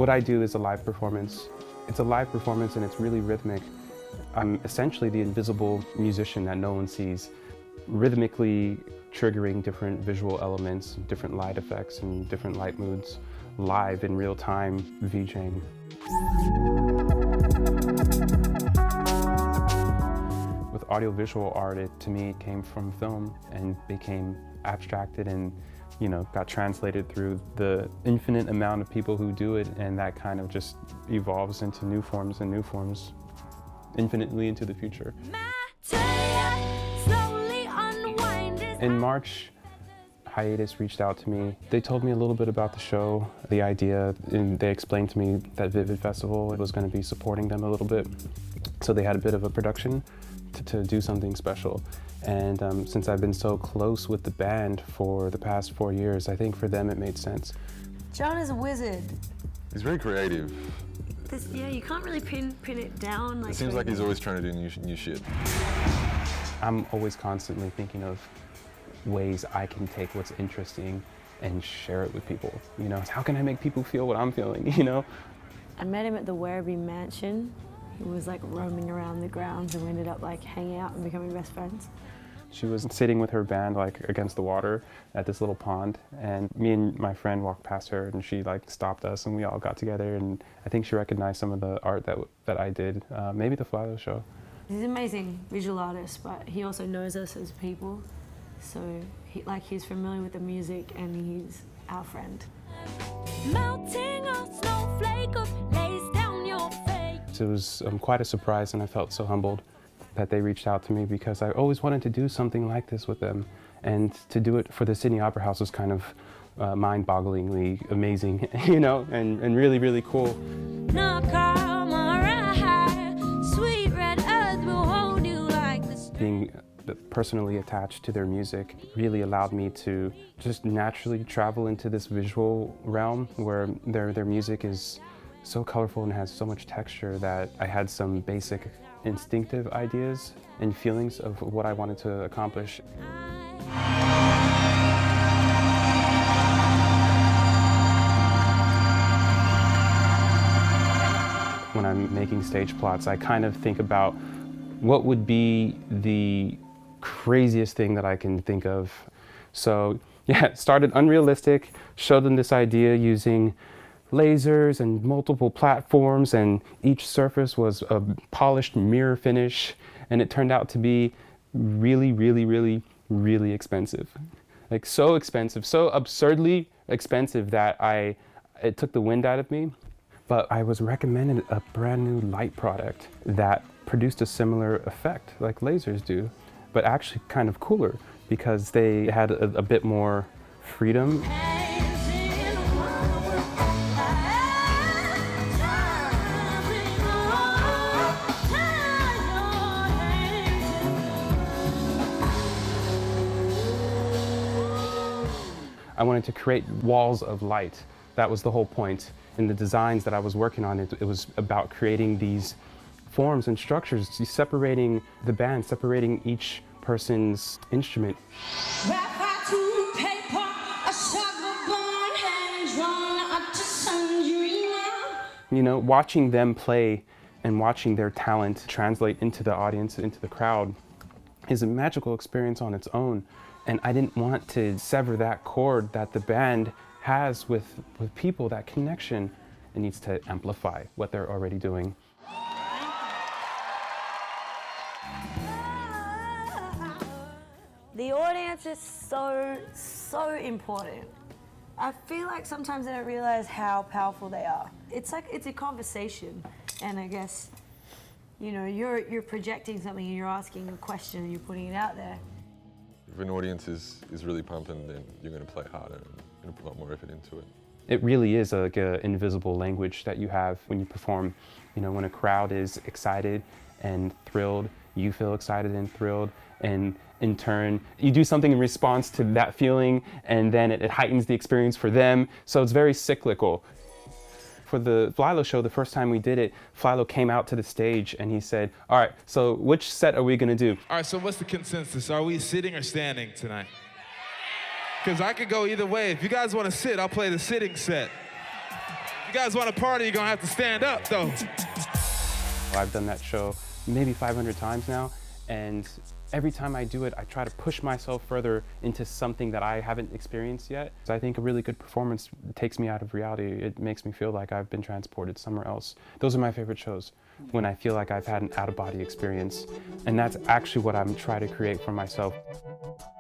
What I do is a live performance. It's a live performance and it's really rhythmic. I'm essentially the invisible musician that no one sees, rhythmically triggering different visual elements, different light effects and different light moods, live in real time, VJing. With audiovisual art, to me, it came from film and became abstracted and, got translated through the infinite amount of people who do it, and that kind of just evolves into new forms and new forms, infinitely into the future. In March, Hiatus reached out to me. They told me a little bit about the show, the idea, and they explained to me that Vivid Festival was going to be supporting them a little bit. So they had a bit of a production to do something special. And since I've been so close with the band for the past 4 years, I think for them it made sense. John is a wizard. He's very creative. Yeah, you can't really pin it down. It seems like he's always trying to do new shit. I'm always constantly thinking of ways I can take what's interesting and share it with people. How can I make people feel what I'm feeling, I met him at the Werribee Mansion. He was roaming around the grounds and we ended up hanging out and becoming best friends. She was sitting with her band against the water at this little pond, and me and my friend walked past her and she stopped us and we all got together, and I think she recognized some of the art that I did, maybe the Philo show. He's an amazing visual artist, but he also knows us as people. So he's familiar with the music and he's our friend. Melting a snowflake lays down your face. It was quite a surprise, and I felt so humbled that they reached out to me because I always wanted to do something like this with them. And to do it for the Sydney Opera House was kind of mind-bogglingly amazing, and really, really cool. Sweet red earth will hold you like this. Being personally attached to their music really allowed me to just naturally travel into this visual realm where their music is so colorful and has so much texture that I had some basic instinctive ideas and feelings of what I wanted to accomplish. When I'm making stage plots, I kind of think about what would be the craziest thing that I can think of. So yeah, it started unrealistic, showed them this idea using lasers and multiple platforms, and each surface was a polished mirror finish, and it turned out to be really, really, really, really expensive. So expensive, so absurdly expensive that it took the wind out of me. But I was recommended a brand new light product that produced a similar effect like lasers do, but actually kind of cooler because they had a bit more freedom. I wanted to create walls of light. That was the whole point. In the designs that I was working on, it was about creating these forms and structures, separating the band, separating each person's instrument. Watching them play and watching their talent translate into the audience, into the crowd, is a magical experience on its own. And I didn't want to sever that cord that the band has with people, that connection. It needs to amplify what they're already doing. The audience is so important. I feel like sometimes I don't realize how powerful they are. It's a conversation, and I guess, you're projecting something and you're asking a question and you're putting it out there. If an audience is really pumping, then you're going to play harder and you're going to put a lot more effort into it. It really is like an invisible language that you have when you perform. When a crowd is excited and thrilled, you feel excited and thrilled, and in turn, you do something in response to that feeling, and then it heightens the experience for them. So it's very cyclical. For the Philo show, the first time we did it, Philo came out to the stage and he said, all right, so which set are we gonna do? All right, so what's the consensus? Are we sitting or standing tonight? Because I could go either way. If you guys want to sit, I'll play the sitting set. You guys want to party, you're going to have to stand up, though. I've done that show maybe 500 times now, and every time I do it, I try to push myself further into something that I haven't experienced yet. So I think a really good performance takes me out of reality. It makes me feel like I've been transported somewhere else. Those are my favorite shows, when I feel like I've had an out-of-body experience. And that's actually what I'm trying to create for myself.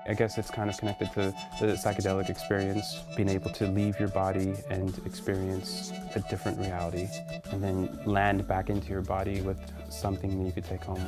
I guess it's kind of connected to the psychedelic experience, being able to leave your body and experience a different reality, and then land back into your body with something that you could take home.